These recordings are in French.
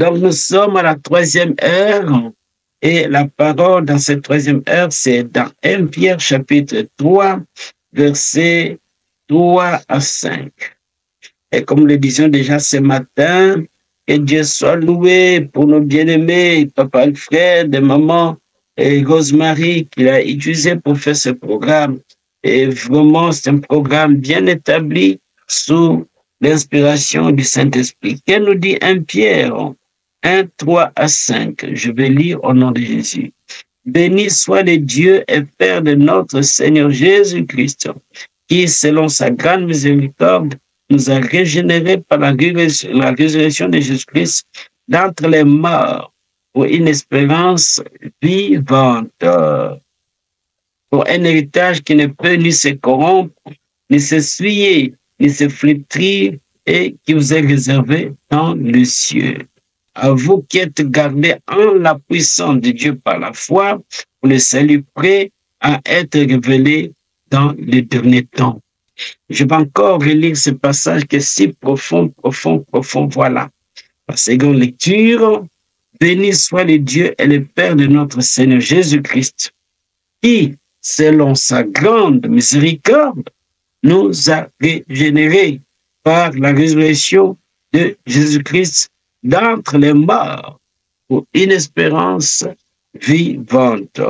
Donc, nous sommes à la 3e heure et la parole dans cette 3e heure, c'est dans 1 Pierre chapitre 3, versets 3 à 5. Et comme le disions déjà ce matin, que Dieu soit loué pour nos bien-aimés, Papa Alfred, Maman et Rosemary, qu'il a utilisé pour faire ce programme. Et vraiment, c'est un programme bien établi sous l'inspiration du Saint-Esprit. Qu'elle nous dit 1 Pierre 1, 3 à 5. Je vais lire au nom de Jésus. Béni soit le Dieu et Père de notre Seigneur Jésus-Christ, qui, selon sa grande miséricorde, nous a régénérés par la résurrection de Jésus-Christ d'entre les morts pour une espérance vivante, pour un héritage qui ne peut ni se corrompre, ni se souiller, ni se flétrir, et qui vous est réservé dans le cieux. À vous qui êtes gardés en la puissance de Dieu par la foi, pour le salut prêt à être révélé dans les derniers temps. Je vais encore relire ce passage qui est si profond, profond, profond. Voilà. La seconde lecture. Béni soit le Dieu et le Père de notre Seigneur Jésus-Christ, qui, selon sa grande miséricorde, nous a régénérés par la résurrection de Jésus-Christ d'entre les morts pour une espérance vivante.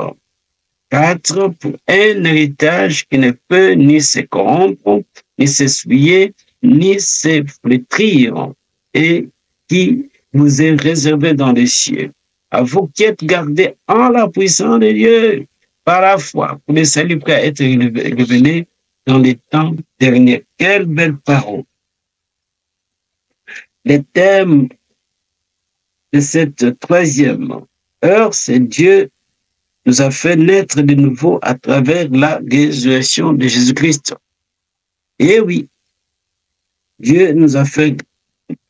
4. Pour un héritage qui ne peut ni se corrompre, ni se souiller, ni se flétrir, et qui vous est réservé dans les cieux. À vous qui êtes gardés en la puissance de Dieu par la foi, pour le salut prêt à être révélé dans les temps derniers. Quelle belle parole! Le thème de cette 3e heure, c'est Dieu nous a fait naître de nouveau à travers la résurrection de Jésus-Christ. Et oui, Dieu nous a fait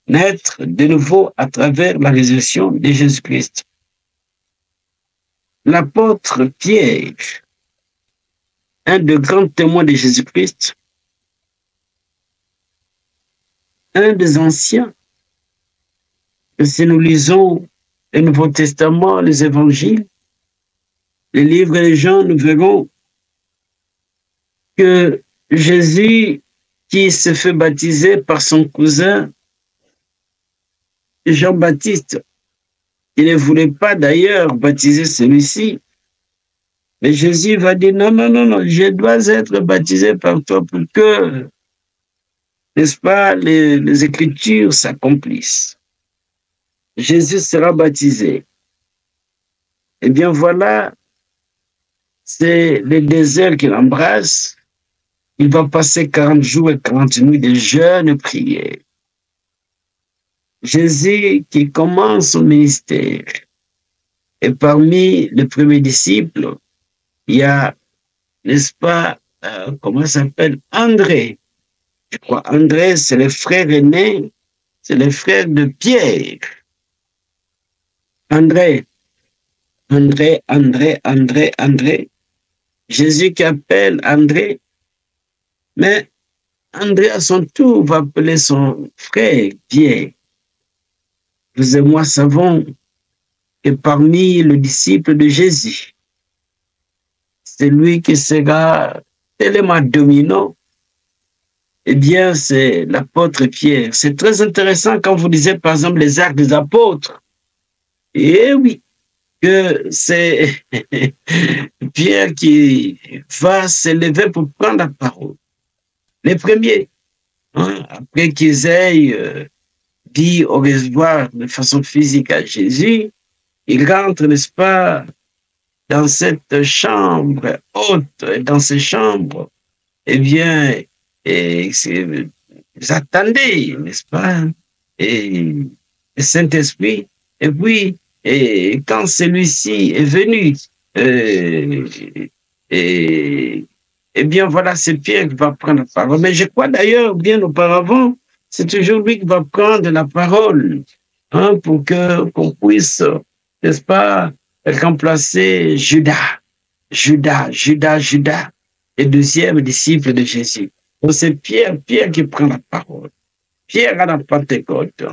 naître de nouveau à travers la résurrection de Jésus-Christ. L'apôtre Pierre, un des grands témoins de Jésus-Christ, un des anciens, et si nous lisons le Nouveau Testament, les évangiles, les livres des gens, nous verrons que Jésus, qui se fait baptiser par son cousin Jean-Baptiste, il ne voulait pas d'ailleurs baptiser celui-ci, mais Jésus va dire non, non, non, non, je dois être baptisé par toi pour que, n'est-ce pas, les Écritures s'accomplissent. Jésus sera baptisé. Eh bien voilà, c'est le désert qu'il embrasse. Il va passer 40 jours et 40 nuits de jeûne et prière. Jésus qui commence son ministère. Et parmi les premiers disciples, il y a, n'est-ce pas, comment ça s'appelle? André. Je crois André, c'est le frère aîné, c'est le frère de Pierre. André. Jésus qui appelle André, mais André à son tour va appeler son frère Pierre. Vous et moi savons que parmi les disciples de Jésus, c'est lui qui sera tellement dominant, eh bien c'est l'apôtre Pierre. C'est très intéressant quand vous lisez par exemple les Actes des Apôtres. Et oui, que c'est Pierre qui va s'élever pour prendre la parole. Les premiers, hein, après qu'ils aient dit au revoir de façon physique à Jésus, ils rentrent, n'est-ce pas, dans cette chambre haute, dans ces chambres, eh bien, ils attendaient, n'est-ce pas, et le Saint-Esprit, et puis, et quand celui-ci est venu, eh bien, voilà, c'est Pierre qui va prendre la parole. Mais je crois d'ailleurs, bien auparavant, c'est toujours lui qui va prendre la parole, hein, pour qu'on puisse, n'est-ce pas, remplacer Judas, le deuxième disciple de Jésus. Donc c'est Pierre qui prend la parole. Pierre à la Pentecôte,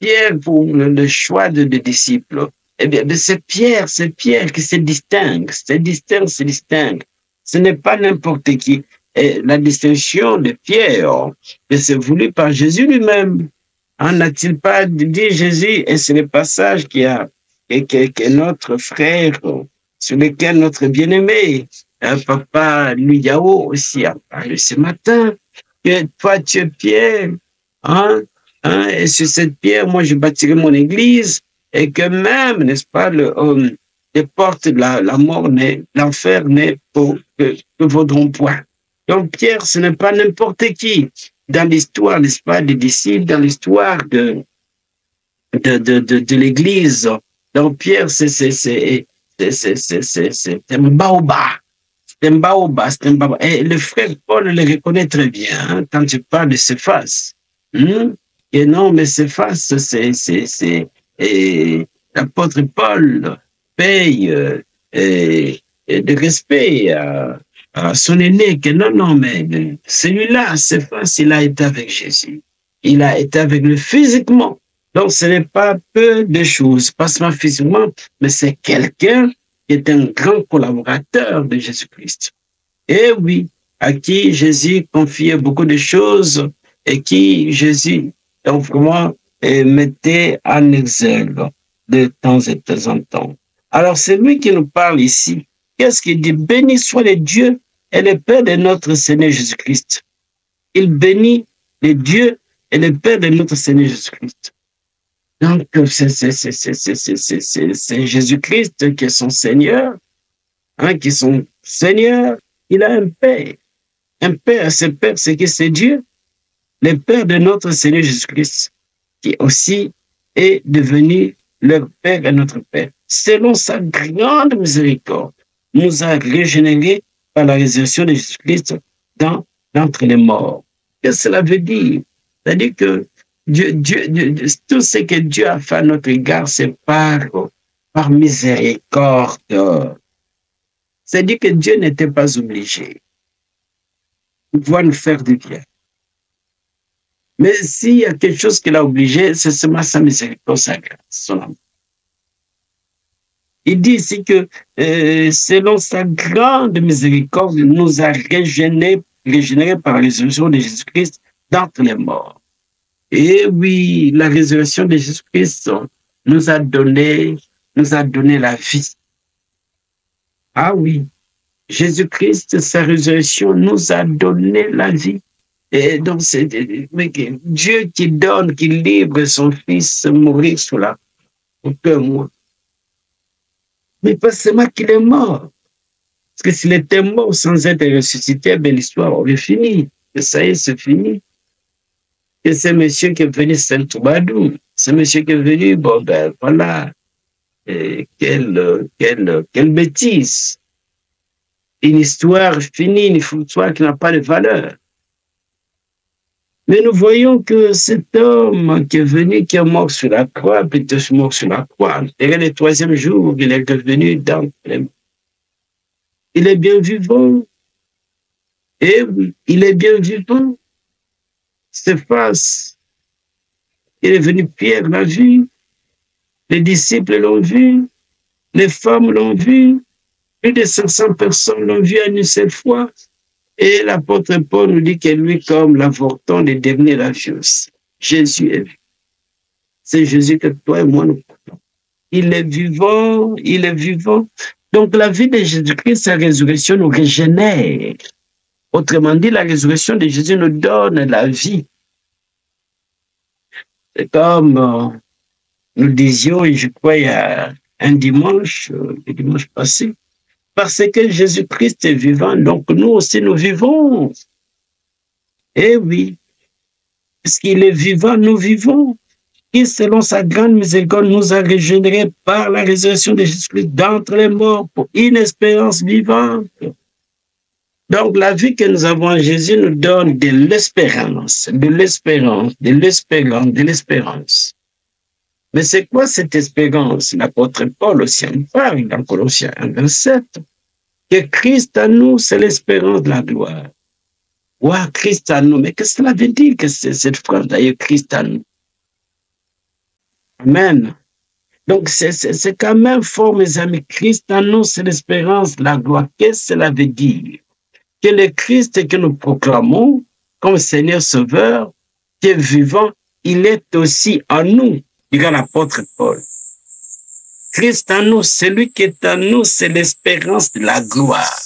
Pierre pour le choix de disciples. Eh bien, c'est Pierre qui se distingue, se distingue. Ce n'est pas n'importe qui. Et la distinction de Pierre, c'est voulu par Jésus lui-même. N'a-t-il pas dit Jésus, et c'est le passage que notre frère, sur lequel notre bien-aimé, papa Luyao aussi a parlé ce matin, que toi tu es Pierre, et sur cette pierre, moi je bâtirai mon église, et que même, n'est-ce pas, les portes de la mort, l'enfer que vaudront point. Donc Pierre, ce n'est pas n'importe qui. Dans l'histoire, n'est-ce pas, des disciples, dans l'histoire de l'Église. Donc Pierre, c'est un baobab. C'est un baobab, c'est un baobab. Et le frère Paul le reconnaît très bien quand tu parles de Céphas. Et non, mais Céphas, l'apôtre Paul paye de respect à son aîné, que non, mais celui-là, Céphas, il a été avec Jésus. Il a été avec lui physiquement. Donc, ce n'est pas peu de choses, pas seulement physiquement, mais c'est quelqu'un qui est un grand collaborateur de Jésus-Christ. Et oui, à qui Jésus confiait beaucoup de choses et qui Jésus, donc vraiment, mettait en exergue de temps en temps. Alors, c'est lui qui nous parle ici. Qu'est-ce qu'il dit? Béni soit le Dieu et le Père de notre Seigneur Jésus-Christ. Il bénit le Dieu et le Père de notre Seigneur Jésus-Christ. Donc, c'est Jésus-Christ qui est son Seigneur, qui est son Seigneur. Il a un Père. Un Père, ce Père, c'est qui? C'est Dieu, le Père de notre Seigneur Jésus-Christ, qui aussi est devenu leur Père et notre Père. Selon sa grande miséricorde, nous a régénérés par la résurrection de Jésus-Christ d'entre les morts. Qu'est-ce que cela veut dire? C'est-à-dire que tout ce que Dieu a fait à notre égard, c'est par miséricorde. C'est-à-dire que Dieu n'était pas obligé de pouvoir nous faire du bien. Mais s'il y a quelque chose qu'il a obligé, c'est seulement sa miséricorde, sa grâce, son amour. Il dit ici que selon sa grande miséricorde, il nous a régénérés par la résurrection de Jésus-Christ d'entre les morts. Et oui, la résurrection de Jésus-Christ nous a donné la vie. Ah oui, Jésus-Christ, sa résurrection nous a donné la vie. Et donc, c'est Dieu qui donne, qui livre son Fils mourir sur la pour que moi. Mais pas seulement qu'il est mort. Parce que s'il était mort sans être ressuscité, ben l'histoire aurait fini. Et ça y est, c'est fini. Et c'est monsieur qui est venu Saint-Troubadou. C'est monsieur qui est venu, bon ben voilà. Quelle bêtise. Une histoire finie, une histoire qui n'a pas de valeur. Mais nous voyons que cet homme qui est venu, qui est mort sur la croix, plutôt mort sur la croix, et le troisième jour, il est devenu dans les... Il est bien vivant. Et oui, il est bien vivant. Céphas, il est venu, Pierre l'a vu, les disciples l'ont vu, les femmes l'ont vu, plus de 500 personnes l'ont vu à une seule fois. Et l'apôtre Paul nous dit que lui, comme l'avorton de devenir la chose. Jésus est vu. C'est Jésus que toi et moi nous portons. Il est vivant, il est vivant. Donc la vie de Jésus-Christ, sa résurrection nous régénère. Autrement dit, la résurrection de Jésus nous donne la vie. C'est comme nous disions, et je crois il y a un dimanche, le dimanche passé, parce que Jésus-Christ est vivant, donc nous aussi nous vivons. Eh oui, puisqu'il est vivant, nous vivons. Et selon sa grande miséricorde, nous a régénérés par la résurrection de Jésus-Christ d'entre les morts pour une espérance vivante. Donc la vie que nous avons en Jésus nous donne de l'espérance, de l'espérance, de l'espérance, de l'espérance. Mais c'est quoi cette espérance? L'apôtre Paul aussi en parle dans Colossiens 1, 27. Que Christ à nous, c'est l'espérance de la gloire. Ouais, Christ à nous. Mais qu'est-ce que cela veut dire que c'est cette phrase d'ailleurs, Christ à nous? Amen. Donc, c'est quand même fort, mes amis. Christ en nous, c'est l'espérance, la gloire. Qu'est-ce que cela veut dire? Que le Christ que nous proclamons comme Seigneur Sauveur, qui est vivant, il est aussi en nous, dira l'apôtre Paul. Christ en nous, celui qui est en nous, c'est l'espérance de la gloire.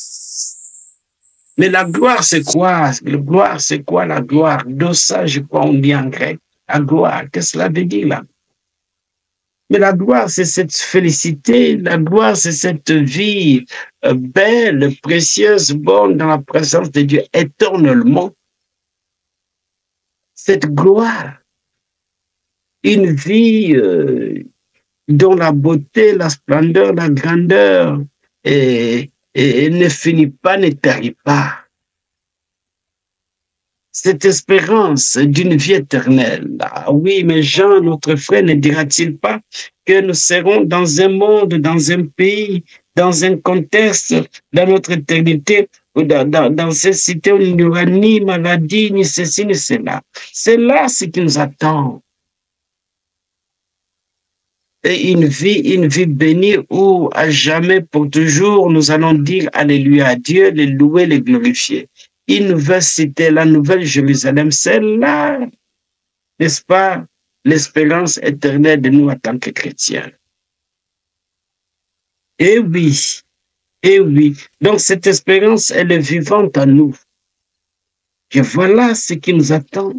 Mais la gloire, c'est quoi? La gloire, c'est quoi la gloire? Doxa, je crois, on dit en grec. La gloire, qu'est-ce que cela veut dire là? Mais la gloire, c'est cette félicité. La gloire, c'est cette vie belle, précieuse, bonne dans la présence de Dieu éternellement. Cette gloire, une vie dont la beauté, la splendeur, la grandeur ne finit pas, ne tarit pas. Cette espérance d'une vie éternelle. Ah oui, mais Jean, notre frère, ne dira-t-il pas que nous serons dans un monde, dans un pays, dans un contexte, dans notre éternité, dans cette cité où il n'y aura ni maladie, ni ceci, ni cela. C'est là ce qui nous attend. Et une vie bénie où à jamais, pour toujours, nous allons dire Alléluia à Dieu, les louer, les glorifier. Une nouvelle cité, la nouvelle Jérusalem, c'est là, n'est-ce pas, l'espérance éternelle de nous en tant que chrétiens. Eh oui, eh oui. Donc cette espérance, elle est vivante en nous. Et voilà ce qui nous attend.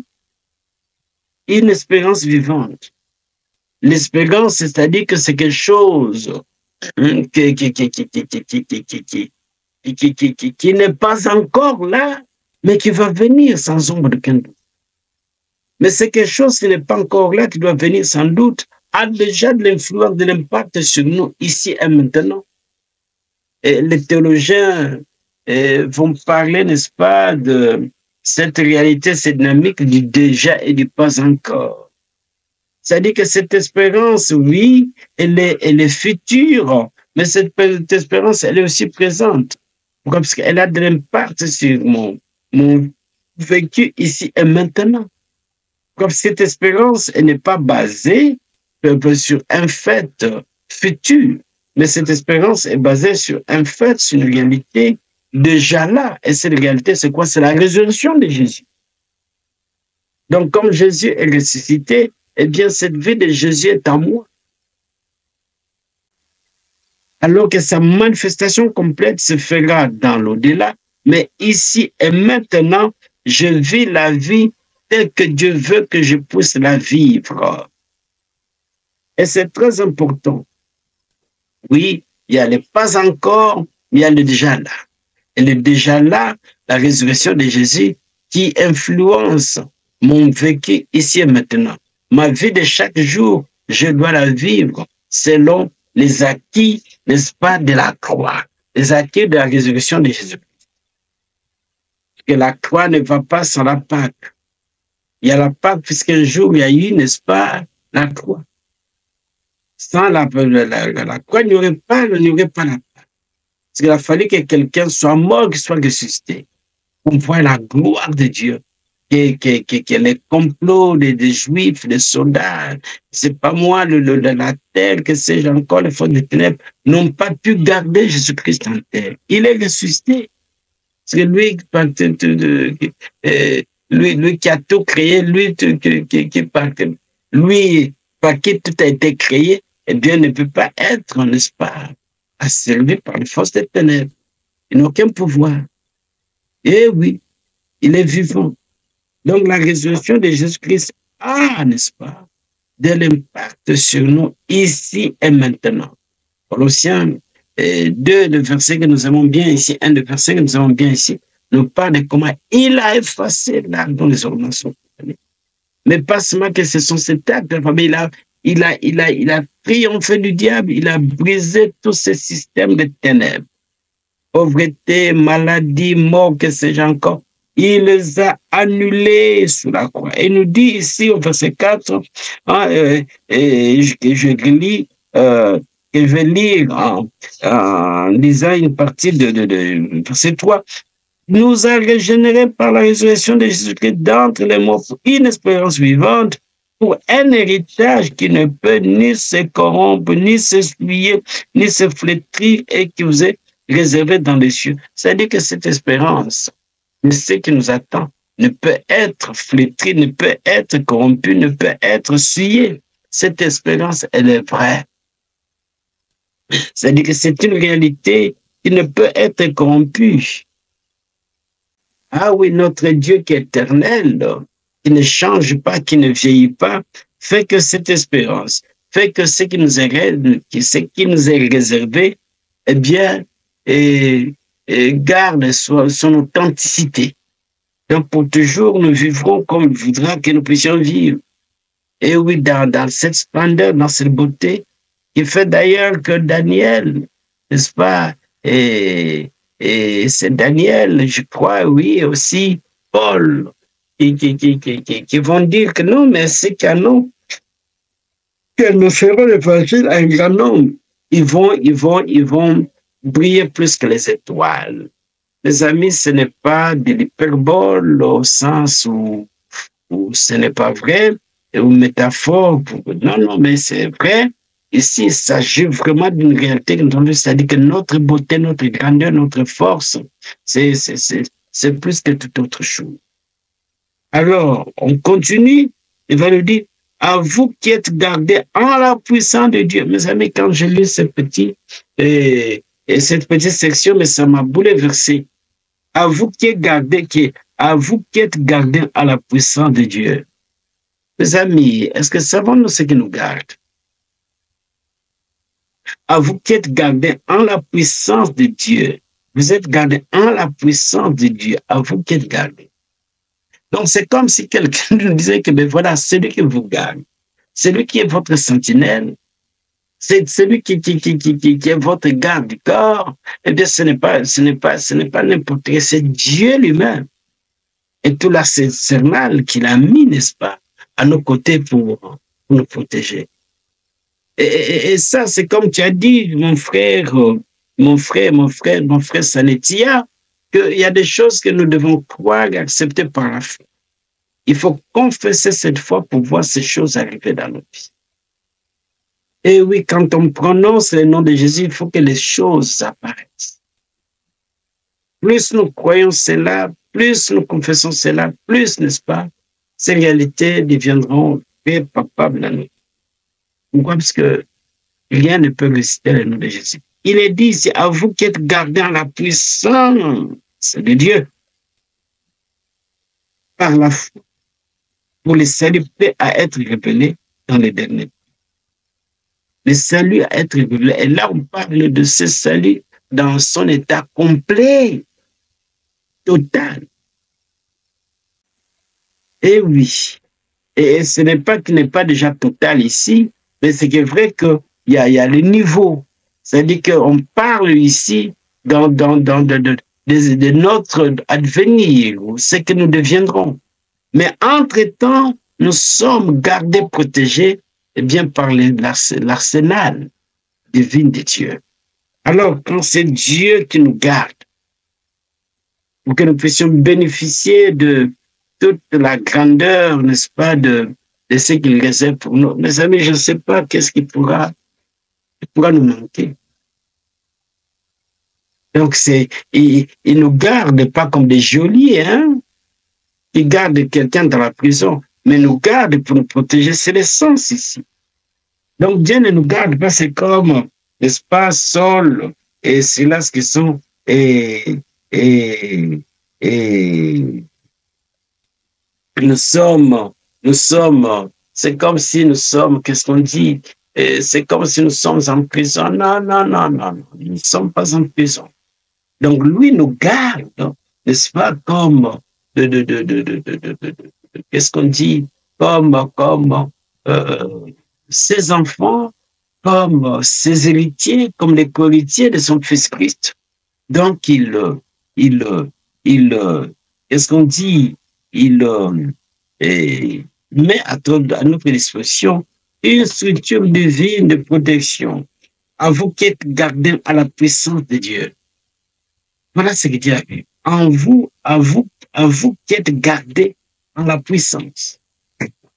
Une espérance vivante. L'espérance, c'est-à-dire que c'est quelque chose qui n'est pas encore là, mais qui va venir sans ombre de doute. Mais c'est quelque chose qui n'est pas encore là, qui doit venir sans doute, a déjà de l'influence, de l'impact sur nous ici et maintenant. Et les théologiens vont parler, n'est-ce pas, de cette réalité, cette dynamique du déjà et du pas encore. C'est-à-dire que cette espérance, oui, elle est future, mais cette espérance, elle est aussi présente. Pourquoi? Parce qu'elle a de l'impact sur mon vécu ici et maintenant. Comme cette espérance, elle n'est pas basée sur un fait futur, mais cette espérance est basée sur un fait, sur une réalité déjà là. Et cette réalité, c'est quoi? C'est la résurrection de Jésus. Donc, comme Jésus est ressuscité, eh bien, cette vie de Jésus est en moi. Alors que sa manifestation complète se fera dans l'au-delà, mais ici et maintenant, je vis la vie telle que Dieu veut que je puisse la vivre. Et c'est très important. Oui, il y a le pas encore, mais il y a le déjà là. Et le déjà là, la résurrection de Jésus qui influence mon vécu ici et maintenant. Ma vie de chaque jour, je dois la vivre selon les acquis, n'est-ce pas, de la croix, les acquis de la résurrection de Jésus. Que la croix ne va pas sans la Pâque. Il y a la Pâque, puisqu'un jour, il y a eu, n'est-ce pas, la croix. Sans la croix, il n'y aurait pas la Pâque. Parce qu'il a fallu que quelqu'un soit mort, qu'il soit ressuscité. On voit la gloire de Dieu. Que les complots des Juifs, des soldats, c'est pas moi, la terre, que sais-je encore, les forces des ténèbres, n'ont pas pu garder Jésus-Christ en terre. Il est ressuscité. Parce que lui qui a tout créé, lui par qui tout a été créé, eh bien, ne peut pas être, n'est-ce pas, asservi par les forces des ténèbres. Il n'a aucun pouvoir. Eh oui, il est vivant. Donc, la résurrection de Jésus-Christ a, n'est-ce pas, de l'impact sur nous ici et maintenant. Colossiens 2, le verset que nous avons bien ici, un des versets que nous avons bien ici, nous parle de comment il a effacé l'acte dont les ordonnances sont données. Mais pas seulement que ce sont ces actes, mais il a triomphé du diable, il a brisé tous ces systèmes de ténèbres. Pauvreté, maladie, mort, que sais-je encore. Il les a annulés sous la croix. Et il nous dit ici au verset 4, je vais lire en lisant une partie de verset 3. Nous a régénérés par la résurrection de Jésus-Christ d'entre les morts pour une espérance vivante pour un héritage qui ne peut ni se corrompre, ni s'essuyer, ni se flétrir et qui vous est réservé dans les cieux. C'est-à-dire que cette espérance de ce qui nous attend ne peut être flétrie, ne peut être corrompue, ne peut être souillée. Cette espérance, elle est vraie. C'est-à-dire que c'est une réalité qui ne peut être corrompue. Ah oui, notre Dieu qui est éternel, qui ne change pas, qui ne vieillit pas, fait que cette espérance, fait que ce qui nous est réservé, eh bien, garde son authenticité. Donc, pour toujours, nous vivrons comme il voudra que nous puissions vivre. Et oui, dans cette splendeur, dans cette beauté, qui fait d'ailleurs que Daniel, n'est-ce pas, et c'est Daniel, je crois, oui, aussi Paul, qui vont dire que non, mais ces canons, que nous ferons l'évangile à un grand nombre, ils vont briller plus que les étoiles. Les amis, ce n'est pas de l'hyperbole au sens où ce n'est pas vrai, ou métaphore. Non, non, mais c'est vrai. Ici, il s'agit vraiment d'une réalité, c'est-à-dire que notre beauté, notre grandeur, notre force, c'est plus que toute autre chose. Alors, on continue, il va nous dire, à vous qui êtes gardés en la puissance de Dieu. Mes amis, quand j'ai lu cette petite section, mais ça m'a bouleversé. À vous qui êtes gardés, à vous qui êtes gardés à la puissance de Dieu. Mes amis, est-ce que savons-nous ce qui nous garde? À vous qui êtes gardés en la puissance de Dieu. Vous êtes gardés en la puissance de Dieu. À vous qui êtes gardés. Donc, c'est comme si quelqu'un nous disait que, ben voilà, celui qui vous garde, celui qui est votre sentinelle, c'est celui qui est votre garde du corps, eh bien, ce n'est pas n'importe qui, c'est Dieu lui-même. Et tout l'arsenal qu'il a mis, n'est-ce pas, à nos côtés pour nous protéger. Et ça, c'est comme tu as dit, mon frère Sanetia, qu'il y a des choses que nous devons croire et accepter par la foi. Il faut confesser cette foi pour voir ces choses arriver dans nos vies. Et oui, quand on prononce le nom de Jésus, il faut que les choses apparaissent. Plus nous croyons cela, plus nous confessons cela, plus, n'est-ce pas, ces réalités deviendront palpables à nous. Pourquoi? Parce que rien ne peut résister le nom de Jésus. Il est dit, c'est à vous qui êtes gardés en la puissance de Dieu par la foi pour le salut prêt à être révélé dans les derniers. Le salut à être révélé. Et là, on parle de ce salut dans son état complet, total. Et oui. Et ce n'est pas qu'il n'est pas déjà total ici, mais c'est que vrai qu'il y a le niveau. C'est-à-dire qu'on parle ici de notre advenir, ce que nous deviendrons. Mais entre-temps, nous sommes gardés, protégés, eh bien, par l'arsenal divin de Dieu. Alors, quand c'est Dieu qui nous garde, pour que nous puissions bénéficier de toute la grandeur, n'est-ce pas, de ce qu'il réserve pour nous. Mes amis, je ne sais pas qu'est-ce qui pourra nous manquer. Donc, il nous garde pas comme des geôliers, hein. Il garde quelqu'un dans la prison, mais nous garde pour nous protéger. C'est l'essence ici. Donc, Dieu ne nous garde pas, c'est comme, n'est-ce pas, Saul et Silas qui sont, nous sommes, c'est comme si nous sommes, qu'est-ce qu'on dit? C'est comme si nous sommes en prison. Non, nous ne sommes pas en prison. Donc, lui nous garde, n'est-ce pas, comme, qu'est-ce qu'on dit? Comme ses enfants, comme ses héritiers, comme les co-héritiers de son fils Christ. Donc, qu'est-ce qu'on dit? Il met à notre disposition une structure divine de protection. À vous qui êtes gardés à la puissance de Dieu. Voilà ce que Dieu a dit. À vous qui êtes gardés en la puissance.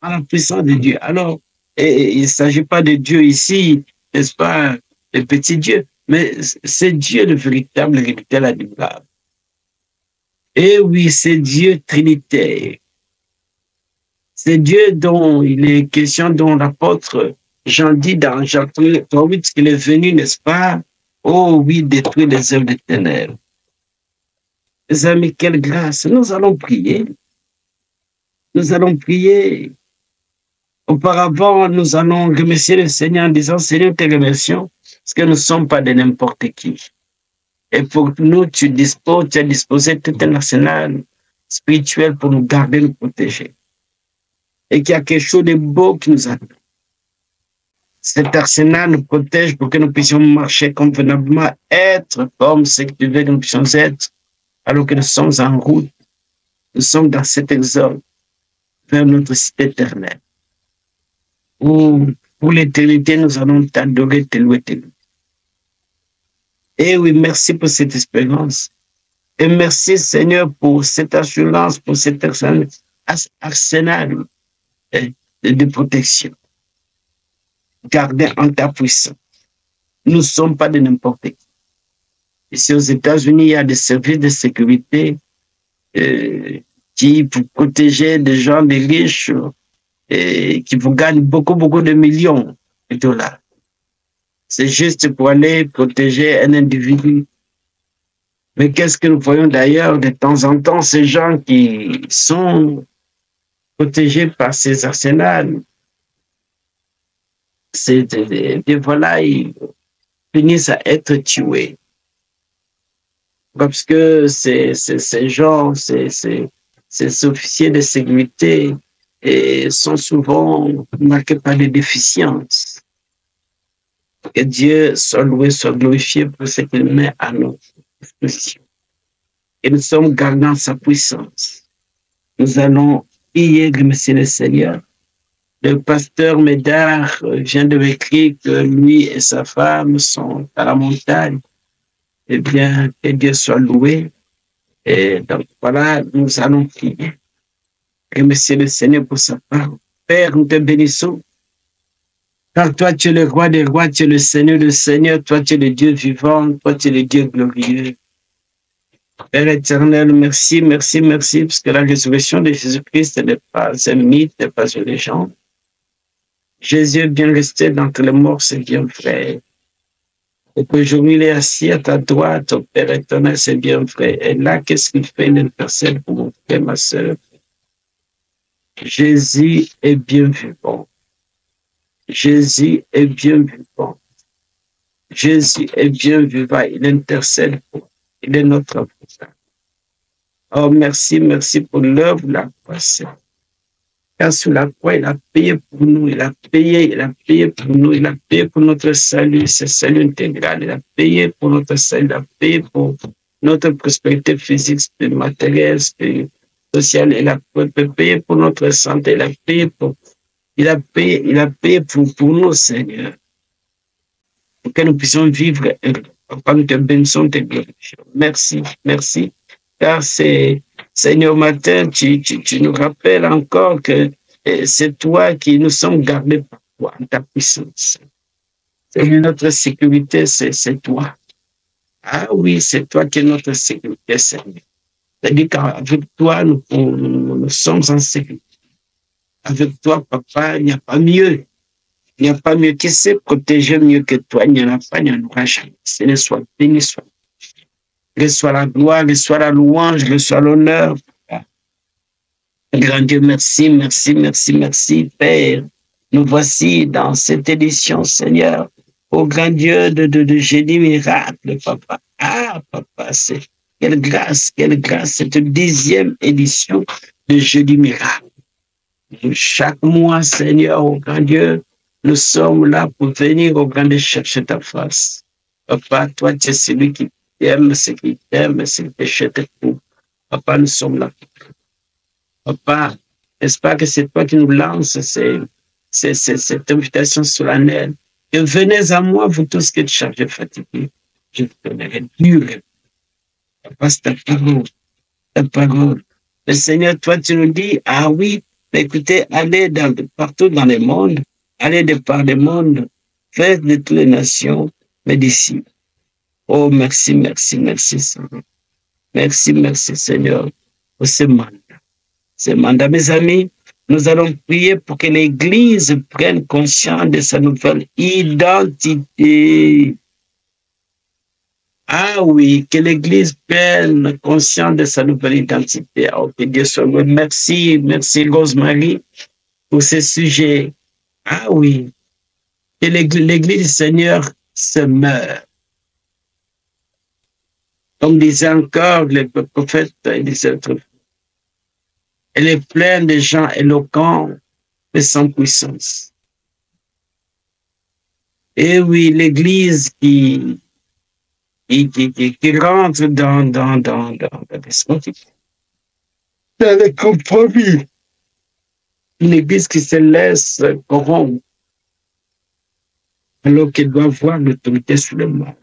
à la puissance de Dieu. Alors, il ne s'agit pas de Dieu ici, n'est-ce pas, le petit Dieu, mais c'est Dieu le véritable, admirable. Et oui, c'est Dieu trinitaire. C'est Dieu dont il est question, dont l'apôtre Jean dit dans Jean 3:8 qu'il est venu, n'est-ce pas? Oh oui, détruire les œuvres des ténèbres. Mes amis, quelle grâce. Nous allons prier. Nous allons prier. Auparavant, nous allons remercier le Seigneur en disant, Seigneur, te remercions, parce que nous ne sommes pas de n'importe qui. Et pour nous, tu as disposé tout un arsenal spirituel pour nous garder, nous protéger. Et qu'il y a quelque chose de beau qui nous attend. Cet arsenal nous protège pour que nous puissions marcher convenablement, être comme ce que tu veux que nous puissions être, alors que nous sommes en route. Nous sommes dans cet exode vers notre cité éternelle. Où, pour l'éternité, nous allons t'adorer, te louer, te louer. Et oui, merci pour cette expérience. Et merci, Seigneur, pour cette assurance, pour cet arsenal de protection. Gardez en ta puissance. Nous ne sommes pas de n'importe qui. Ici aux États-Unis, il y a des services de sécurité qui, pour protéger des gens, des riches, et qui vous gagnent beaucoup, beaucoup de millions de dollars. C'est juste pour aller protéger un individu. Mais qu'est-ce que nous voyons d'ailleurs de temps en temps, ces gens qui sont protégés par ces arsenals, voilà, ils finissent à être tués. Parce que ces gens, ces officiers de sécurité sont souvent marqués par des déficiences. Que Dieu soit loué, soit glorifié pour ce qu'il met à notre disposition. Et nous sommes gardant sa puissance. Nous allons prier, remercier le Seigneur. Le pasteur Médard vient de m'écrire que lui et sa femme sont à la montagne. Eh bien, que Dieu soit loué. Et donc, voilà, nous allons prier. Remercier le Seigneur pour sa parole. Père, nous te bénissons. Car toi, tu es le roi des rois, tu es le Seigneur, toi, tu es le Dieu vivant, toi, tu es le Dieu glorieux. Père éternel, merci, merci, merci, parce que la résurrection de Jésus-Christ n'est pas un mythe, n'est pas une légende. Jésus est bien resté d'entre les morts, c'est bien vrai. Et qu'aujourd'hui, il est assis à ta droite, au Père éternel, c'est bien vrai. Et là, qu'est-ce qu'il fait? Il intercède pour mon frère, ma soeur. Jésus est bien vivant. Jésus est bien vivant. Jésus est bien vivant. Il intercède pour nous. Il est notre avocat. Oh, merci, merci pour l'œuvre de la croix. Car sur la croix, il a payé pour nous. Il a payé pour nous. Il a payé pour notre salut, ce salut intégral. Il a payé pour notre salut. Il a payé pour notre prospérité physique, matérielle, sociale. Il a payé pour notre santé. Il a payé pour... Il a payé pour nous, Seigneur, pour que nous puissions vivre quand nous te bénissons, te glorifions. Merci, merci, car c'est, Seigneur, matin, tu nous rappelles encore que c'est toi qui nous sommes gardés par toi, en ta puissance. Seigneur, notre sécurité, c'est toi. Ah oui, c'est toi qui es notre sécurité, Seigneur. C'est-à-dire qu'avec toi, nous sommes en sécurité. Avec toi, papa, il n'y a pas mieux. Il n'y a pas mieux qui sait protéger mieux que toi. Il n'y en a pas, il n'y en aura jamais. Seigneur, sois béni, sois. Reçois la gloire, reçois la louange, reçois l'honneur. Grand Dieu, merci, merci, merci, merci, Père. Nous voici dans cette édition, Seigneur. Au grand Dieu de génie miracle, papa. Ah, papa, c'est quelle grâce, cette 10e édition de Jeudi miracle. Chaque mois, Seigneur, au grand Dieu, nous sommes là pour venir au grand Dieu chercher ta face. Papa, toi, tu es celui qui t'aime, ce qui t'aime, ce qui te cherche tout. Papa, nous sommes là. Papa, n'est-ce pas que c'est toi qui nous lances cette invitation solennelle? Et venez à moi, vous tous qui êtes chargés, fatigués. Je vous donnerai du repos. Papa, c'est ta parole. Ta parole. Le Seigneur, toi, tu nous dis, ah oui, Mais écoutez, allez partout dans le monde, allez de par le monde, faites de toutes les nations mes disciples. Oh, merci, merci, merci, Seigneur. Merci, merci, Seigneur, pour ce mandat. Ce mandat, mes amis, nous allons prier pour que l'Église prenne conscience de sa nouvelle identité. Ah oui, que l'Église prenne conscience de sa nouvelle identité. Oh, que Dieu soit loué. Merci, merci Rosemary pour ce sujet. Ah oui, que l'Église du Seigneur se meurt. Comme disait encore le prophète Élisée, elle est pleine de gens éloquents, mais sans puissance. Et oui, l'Église qui rentre dans le compromis. Une Église qui se laisse corrompre, alors qu'elle doit avoir l'autorité sur le mal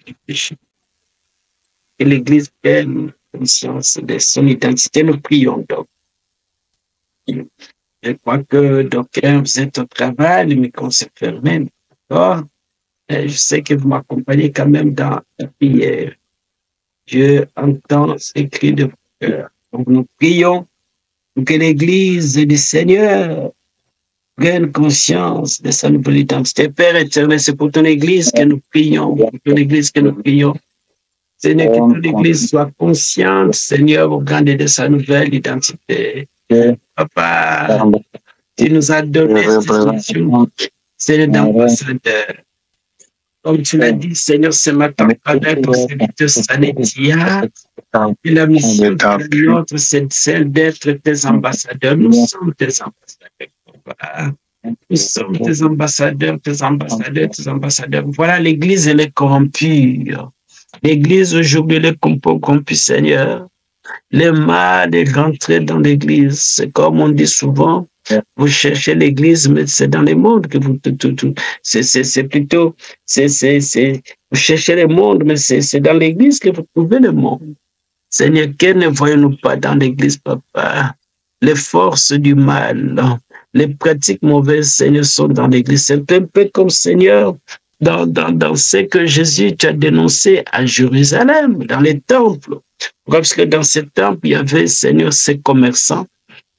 du péché. Et l'Église prenne conscience de son identité. Nous prions donc. Je crois que d'aucuns, vous êtes au travail, le micro s'est fermé. D'accord? Je sais que vous m'accompagnez quand même dans la prière. Je entends ces cris de cœur. Donc nous prions pour que l'Église du Seigneur prenne conscience de sa nouvelle identité. Père éternel, c'est pour ton Église que nous prions. Pour ton Église que nous prions. Seigneur, que ton Église soit consciente, Seigneur, au grand de sa nouvelle identité. Papa, tu nous as donné cette mission, Seigneur d'ambassadeur. Comme tu l'as dit, Seigneur, ce matin, avec ton serviteur Sanetia, et la mission de notre, c'est celle d'être tes ambassadeurs. Nous sommes tes ambassadeurs. Voilà. Nous sommes tes ambassadeurs, tes ambassadeurs, tes ambassadeurs. Voilà, l'Église, elle est corrompue. L'Église, aujourd'hui, elle est corrompue, Seigneur. Le mal est rentré dans l'Église. C'est comme on dit souvent, vous cherchez l'Église, mais c'est dans le monde que vous... C'est plutôt... vous cherchez le monde, mais c'est dans l'Église que vous trouvez le monde. Seigneur, que ne voyons-nous pas dans l'Église, Papa? Les forces du mal, les pratiques mauvaises, Seigneur, sont dans l'Église. C'est un peu comme, Seigneur, dans ce que Jésus t'a dénoncé à Jérusalem, dans les temples. Parce que dans ces temples, il y avait, Seigneur, ces commerçants.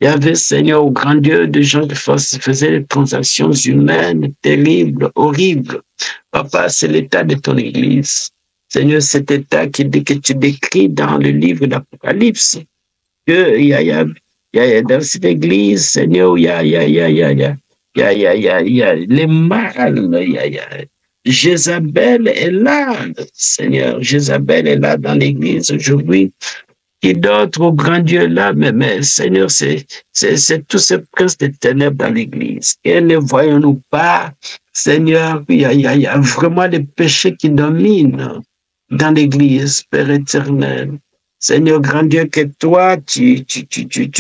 Il y avait, Seigneur, au grand Dieu, des gens qui faisaient des transactions humaines terribles, horribles. Papa, c'est l'état de ton Église. Seigneur, cet état que tu décris dans le livre d'Apocalypse. Il y a dans cette Église, Seigneur, il y a les mal, Jézabel est là, Seigneur. Jézabel est là dans l'Église aujourd'hui. Qui d'autre au grand Dieu là, mais Seigneur, c'est tous ces princes des ténèbres dans l'Église. Et ne voyons-nous pas, Seigneur, il y a vraiment des péchés qui dominent dans l'Église, Père éternel. Seigneur, grand Dieu, que toi, tu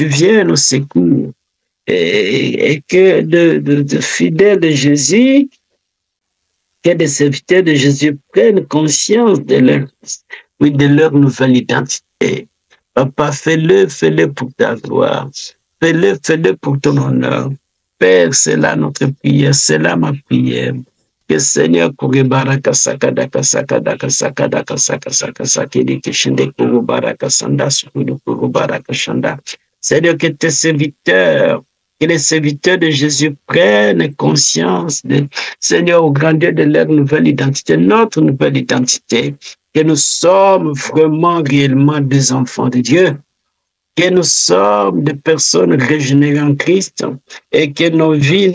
viennes au secours. Et que de fidèles de Jésus, que des serviteurs de Jésus prennent conscience de leur nouvelle identité. Papa, fais-le pour ta gloire. Fais-le pour ton honneur. Père, c'est là notre prière, c'est là ma prière. Que Seigneur, Seigneur, que tes serviteurs, que les serviteurs de Jésus prennent conscience, Seigneur, au grand Dieu de leur nouvelle identité, notre nouvelle identité, que nous sommes vraiment, réellement des enfants de Dieu, que nous sommes des personnes régénérées en Christ et que nos vies,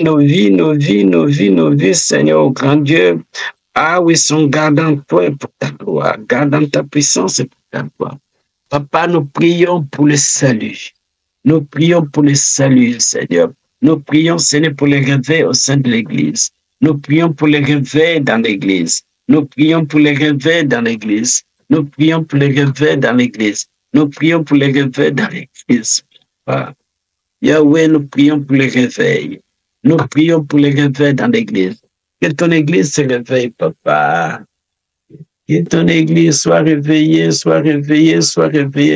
Seigneur, au grand Dieu, ah oui, sont gardant toi et pour ta gloire, gardant ta puissance et pour ta gloire. Papa, nous prions pour le salut. Nous prions pour le salut, Seigneur. Nous prions, Seigneur, pour le réveil au sein de l'Église. Nous prions pour le réveil dans l'Église. Nous prions pour le réveil dans l'Église. Nous prions pour le réveil dans l'Église. Nous prions pour le réveil dans l'Église. Yahweh, nous prions pour le réveil. Nous prions pour le réveil dans l'Église. Que ton Église se réveille, Papa. Que ton Église soit réveillée,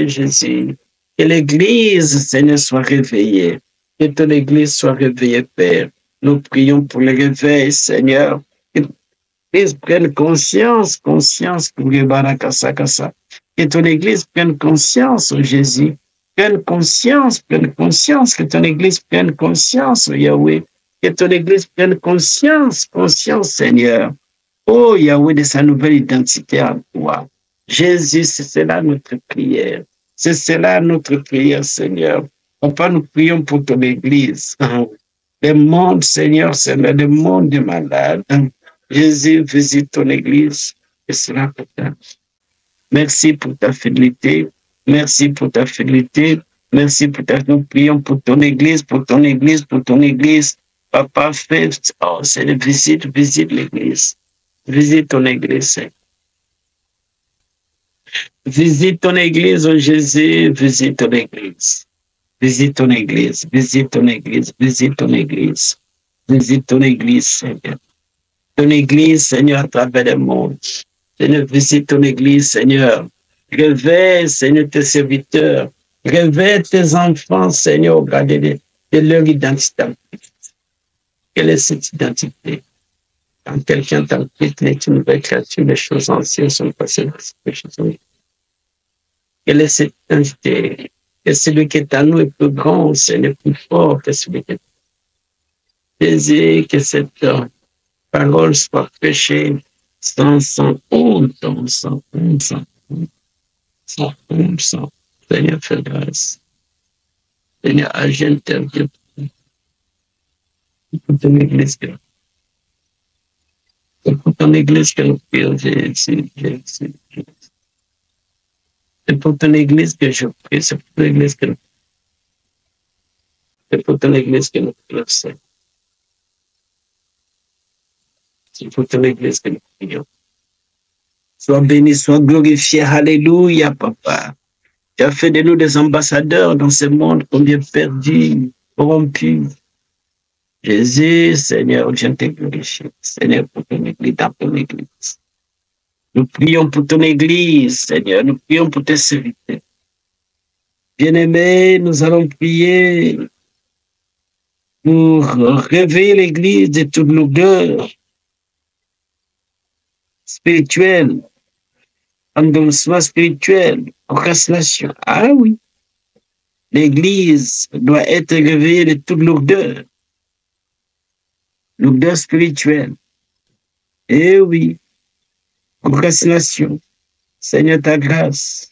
Jésus. Que l'Église, Seigneur, soit réveillée. Que ton Église soit réveillée, Père. Nous prions pour le réveil, Seigneur. Que l'Église prenne conscience, pour le barakasakasa. Que ton Église prenne conscience, oh Jésus. Prenne conscience, que ton Église prenne conscience, oh Yahweh. Que ton Église prenne conscience, Seigneur. Oh Yahweh, de sa nouvelle identité en toi. Jésus, c'est cela notre prière. C'est cela notre prière, Seigneur. Papa, nous prions pour ton Église. Le monde, Seigneur, c'est le monde des malades. Jésus, visite ton Église. Et cela pour toi. Merci pour ta fidélité. Merci pour ta fidélité. Merci pour ta... Nous prions pour ton Église, pour ton Église, pour ton Église. Papa, fais... Oh, Seigneur, visite l'Église. Visite ton Église, Seigneur. Visite ton Église, oh Jésus. Visite ton Église. Visite ton Église. Visite ton Église. Visite ton Église. Visite ton Église, Seigneur. Ton Église, Seigneur, à travers le monde. Seigneur, visite ton Église, Seigneur. Réveille, Seigneur, tes serviteurs. Réveille tes enfants, Seigneur, au gré de leur identité. Quelle est cette identité? Quand quelqu'un t'en quitte, est une nouvelle créature, les choses anciennes sont passées. Quelle est cette identité? Que celui qui est à nous est plus grand, Seigneur, plus fort que celui qui est. Jésus, que cette parole soit prêchée sans honte, sans honte. Seigneur, fais grâce. Seigneur, agis, interviens pour ton Église. C'est pour ton Église que nous prions, Jésus. C'est pour ton Église que je prie. C'est pour ton Église que nous prions. C'est pour ton Église que nous prions. C'est pour ton Église que nous prions. Sois béni, sois glorifié. Alléluia, Papa. Tu as fait de nous des ambassadeurs dans ce monde combien perdu, corrompu. Jésus, Seigneur, viens te glorifier. Seigneur, pour ton Église, dans ton Église. Nous prions pour ton Église, Seigneur. Nous prions pour tes serviteurs. Bien-aimés, nous allons prier pour réveiller l'Église de toute lourdeur spirituelle, endormissement spirituel, procrastination. Ah oui, l'Église doit être réveillée de toute lourdeur spirituelle. Eh oui, procrastination. Seigneur, ta grâce,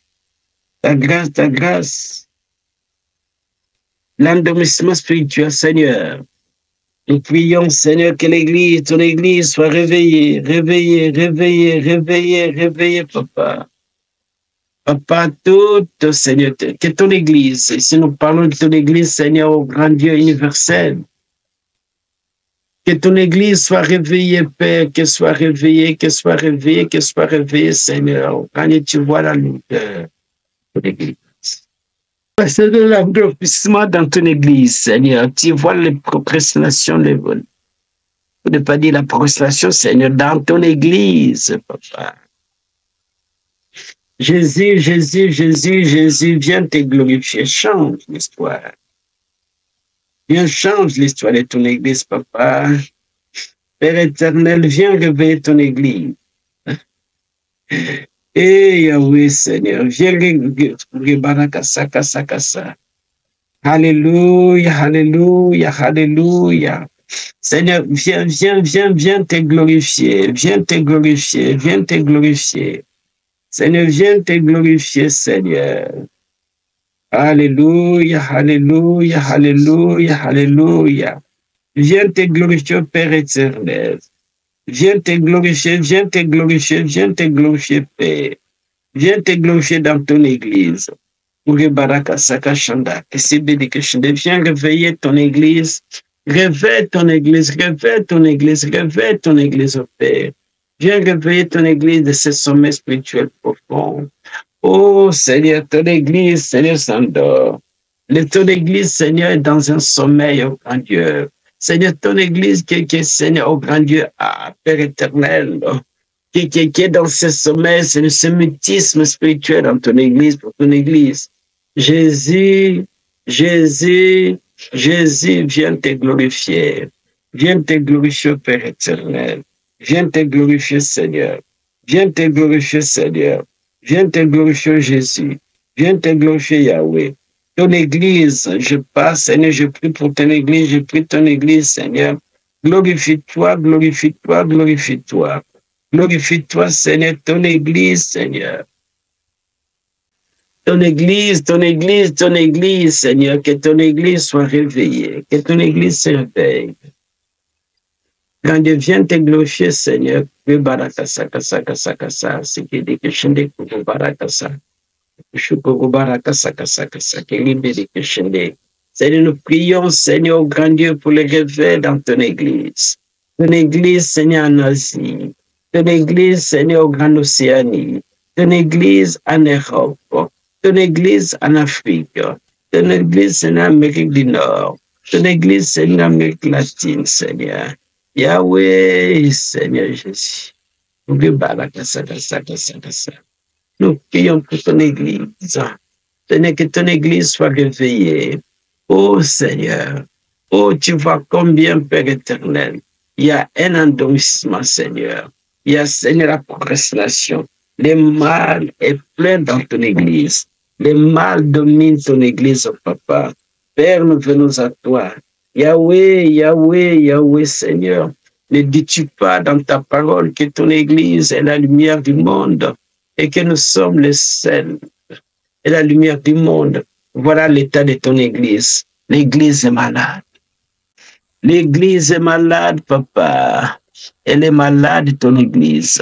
ta grâce. L'endormissement spirituel, Seigneur. Nous prions, Seigneur, que l'Église, ton Église soit réveillée, Papa. Papa, toute, Seigneur, que ton Église, si nous parlons de ton Église, Seigneur, au grand Dieu universel, que ton Église soit réveillée, Père, qu'elle soit réveillée, Seigneur. Quand tu vois la lumière de l'Église. C'est de l'endormissement dans ton Église, Seigneur. Tu vois les procrastinations, les vols. Pour ne pas dire la procrastination, Seigneur, dans ton Église, Papa. Jésus, viens te glorifier. Change l'histoire. Viens, change l'histoire de ton Église, Papa. Père éternel, viens réveiller ton Église. Eh Yahweh, Seigneur, viens Sakasa. Alléluia. Seigneur, viens te glorifier. Seigneur, viens te glorifier, Seigneur. Alléluia. Viens te glorifier, Père éternel. Viens te glorifier, Père. Viens te glorifier dans ton Église. Viens réveiller ton Église. Réveille ton Église, au Père. Viens réveiller ton Église de ce sommeil spirituel profond. Oh Seigneur, ton Église, Seigneur, s'endort. Ton Église, Seigneur, est dans un sommeil, au grand Dieu. Seigneur, ton Église qui est, Seigneur, au grand Dieu, Père éternel, qui est dans ce sommeil, c'est ce mutisme spirituel dans ton Église, pour ton Église. Jésus, Jésus, viens te glorifier. Viens te glorifier, Père éternel. Viens te glorifier, Seigneur. Viens te glorifier, Seigneur. Viens te glorifier, Jésus. Viens te glorifier, Yahweh. Ton église, je passe, Seigneur, je prie pour ton église, je prie ton église, Seigneur. Glorifie-toi, glorifie-toi, glorifie-toi. Glorifie-toi, Seigneur, ton église, Seigneur. Ton église, ton église, ton église, Seigneur, que ton église soit réveillée, que ton église se réveille. Quand Dieu vient te glorifier, Seigneur, que barakasa, kasa, kasa, kasa, c'est que des keshende, kubo barakasa, shukubo barakasa, kasa, kasa, que libe des keshende. Seigneur, nous prions, Seigneur, grand Dieu, pour le réveil dans ton église. Ton église, Seigneur, en Asie. Ton église, Seigneur, au Grand Océanie. Ton église en Europe. Ton église en Afrique. Ton église, Seigneur, en Amérique du Nord. Ton église, Seigneur, en Amérique latine, Seigneur. Yahweh, Seigneur Jésus. Nous prions pour ton église. Seigneur, que ton église soit réveillée. Oh Seigneur, oh tu vois combien, Père éternel, il y a un endormissement, Seigneur. Il y a, Seigneur, la procrastination. Le mal est plein dans ton église. Le mal domine ton église, oh Papa. Père, nous venons à toi. Yahweh, Yahweh, Yahweh, Seigneur. Ne dis-tu pas dans ta parole que ton église est la lumière du monde et que nous sommes le sel et la lumière du monde. Voilà l'état de ton église. L'église est malade. L'église est malade, papa. Elle est malade, ton église.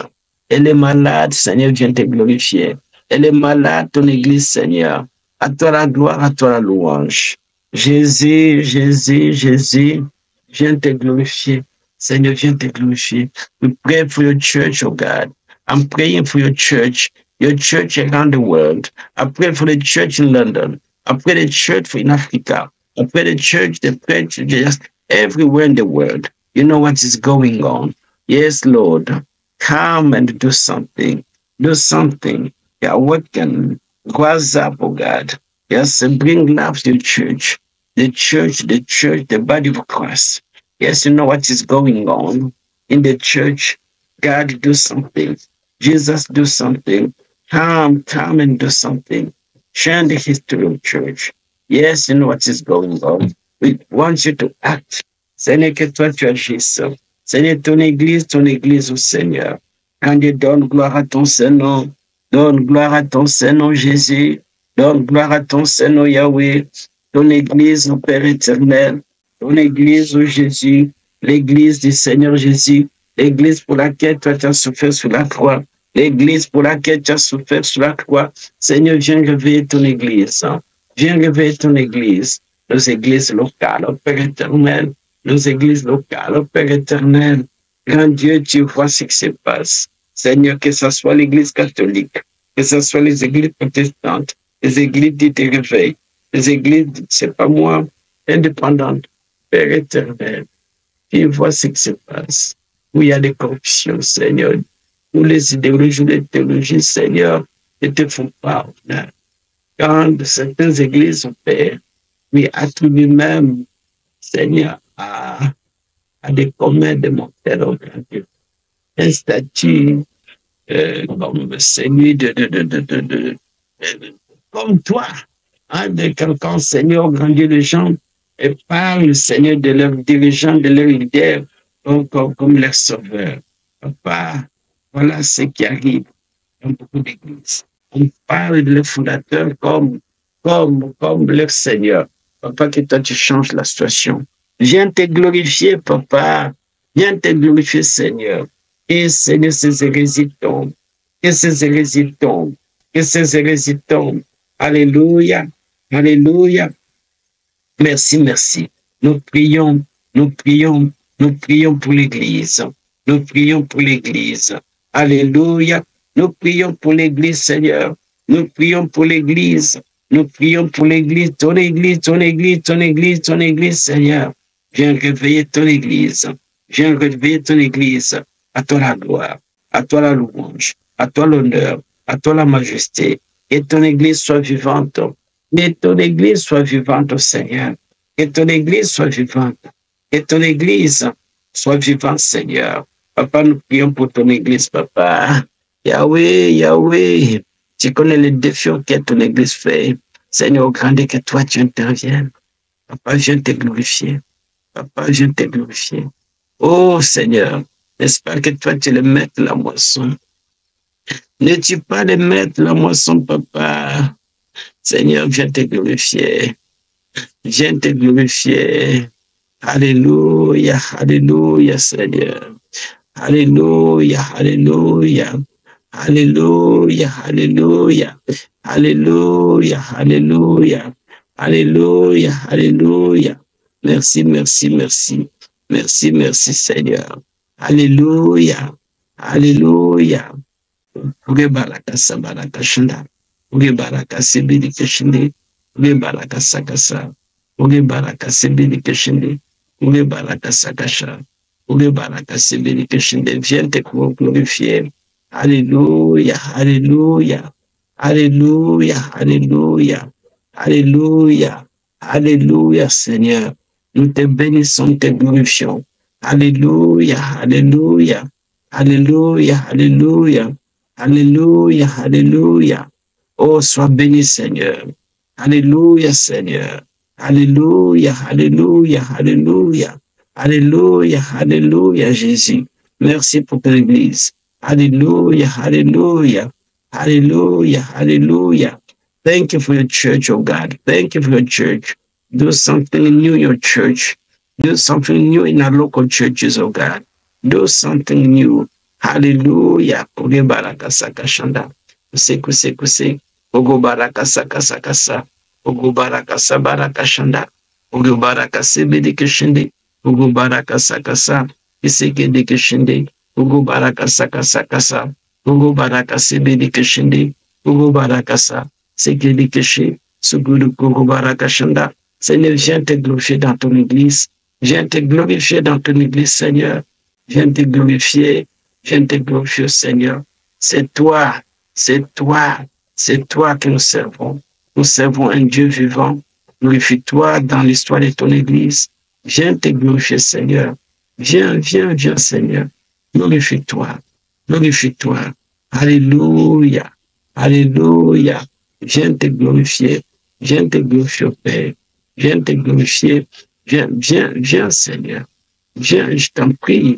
Elle est malade, Seigneur, viens te glorifier. Elle est malade, ton église, Seigneur. À toi la gloire, à toi la louange. Jésus, Jésus, Jésus, viens te glorifier. Seigneur, viens te glorifier. We pray for your church, oh God. I'm praying for your church around the world. I pray for the church in London. I pray the church in Africa. I pray the church just everywhere in the world. You know what is going on. Yes, Lord. Come and do something. Do something. Awaken. Rise up, oh God. Yes, bring love to your church. The church, the body of Christ. Yes, you know what is going on in the church. God, do something. Jesus, do something. Come and do something. Share the history of church. Yes, you know what is going on. We want you to act. Seigneur, que toi tu agisses. Seigneur, ton église au Seigneur. Quand Dieu donne gloire à ton Saint-Nom. Donne gloire à ton Saint-Nom, Jésus. Donne gloire à ton Saint-Nom, Yahweh. Ton église, au Père éternel. Ton église, au Jésus. L'église du Seigneur Jésus. L'église pour laquelle toi tu as souffert sur la croix. L'église pour laquelle tu as souffert sur la croix. Seigneur, viens réveiller ton église. Viens réveiller ton église. Nos églises locales, au Père éternel. Nos églises locales, au Père éternel. Grand Dieu, tu vois ce qui se passe. Seigneur, que ce soit l'église catholique, que ce soit les églises protestantes, les églises dites de réveil, les églises, c'est pas moi, indépendantes. Père éternel, tu vois ce qui se passe. Où il y a des corruptions, Seigneur. Où les idéologies, les théologies, Seigneur, ne te font pas honneur. Quand certaines églises, Père, oui, attribuent même, Seigneur, à des communs de mortels au grand Dieu. Un statut comme celui comme toi, hein, de quelqu'un, Seigneur, grand Dieu, les gens et parlent, Seigneur, de leurs dirigeants, de leurs leaders, comme leurs sauveurs. Papa, voilà ce qui arrive dans beaucoup d'églises. On parle de leurs fondateurs comme leur Seigneur. Papa, que toi, tu changes la situation. Viens te glorifier, papa. Viens te glorifier, Seigneur. Et Seigneur, ces hérésies tombent. Que ces hérésies tombent. Que ces hérésies tombent. Alléluia. Alléluia. Merci, merci. Nous prions pour l'Église. Nous prions pour l'Église. Alléluia. Nous prions pour l'Église, Seigneur. Nous prions pour l'Église. Nous prions pour l'Église, ton Église, ton Église, ton Église, ton Église, Seigneur. Viens réveiller ton Église. Viens réveiller ton Église. À toi la gloire, à toi la louange, à toi l'honneur, à toi la majesté. Et ton Église soit vivante. Et ton Église soit vivante, Seigneur. Que ton Église soit vivante. Que ton Église soit vivante, Seigneur. Papa, nous prions pour ton Église, Papa. Yahweh, Yahweh, tu connais les défis auxquels ton Église fait. Seigneur, grandis que toi, tu interviennes. Papa, viens te glorifier. Papa, viens te glorifier. Oh Seigneur, n'est-ce pas que toi, tu es le maître de la moisson? N'es-tu pas le maître de la moisson, Papa? Seigneur, viens te glorifier. Viens te glorifier. Alléluia, alléluia, Seigneur. Alléluia, alléluia. Alléluia, alléluia. Alléluia, alléluia. Alléluia, alléluia. Merci, merci, merci. Merci, merci, Seigneur. Alléluia. Alléluia. Uge baraka sabaraka shanda. Uge baraka sebili keshinde. Uge baraka sakasa. Uge baraka sebili keshinde. Uge baraka sakasha. Uge baraka sebili keshinde. Viens te glorifier. Alléluia. Alléluia. Alléluia. Alléluia. Alléluia. Alléluia, Seigneur. Nous te bénissons, nous te glorifions. Alléluia. Alléluia. Alléluia. Alléluia. Alléluia, alléluia. Oh, sois béni, Seigneur. Alléluia, Seigneur. Alléluia, alléluia, alléluia. Alléluia, alléluia, Jésus. Merci pour ton Église. Alléluia, alléluia. Alléluia, alléluia. Thank you for your church, oh God. Thank you for your church. Do something new in your church. Do something new in our local churches, oh God. Do something new. Hallelujah. Uge baraka saka shanda. Kuse. Ugo baraka saka sa. Ugo baraka sa baraka shanda. Ugo baraka sebede keshende. Ugo baraka saka sa. Kiseke de keshende. Ugo baraka saka sa. Ugo baraka sebede keshende. Ugo baraka sa. Seke de keshe. Sugudu ugo baraka shanda. Seigneur, viens te glorifier dans ton église. Viens te glorifier dans ton église, Seigneur. Viens te glorifier. Viens te glorifier, Seigneur. C'est toi que nous servons. Nous servons un Dieu vivant. Glorifie-toi dans l'histoire de ton Église. Viens te glorifier, Seigneur. Viens, Seigneur. Glorifie-toi. Alléluia. Alléluia. Viens te glorifier. Viens te glorifier, Père. Viens te glorifier. Viens, Seigneur. Viens, je t'en prie.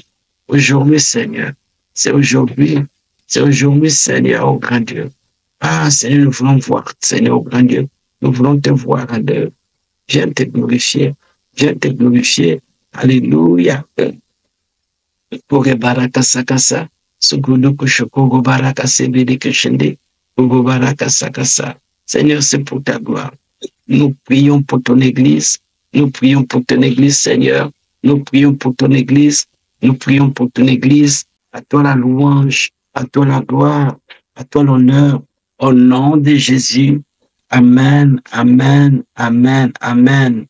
Aujourd'hui, Seigneur. C'est aujourd'hui, Seigneur, oh grand Dieu. Ah, Seigneur, nous voulons voir, Seigneur, oh grand Dieu. Nous voulons te voir à l'heure. Viens te glorifier. Alléluia. Pour baraka sakasa, sugudu kushoko baraka sebede keshende, baraka sakasa. Seigneur, c'est pour ta gloire. Nous prions pour ton Église. Nous prions pour ton Église, Seigneur. Nous prions pour ton Église. Nous prions pour ton Église. À toi la louange, à toi la gloire, à toi l'honneur, au nom de Jésus. Amen, amen, amen, amen.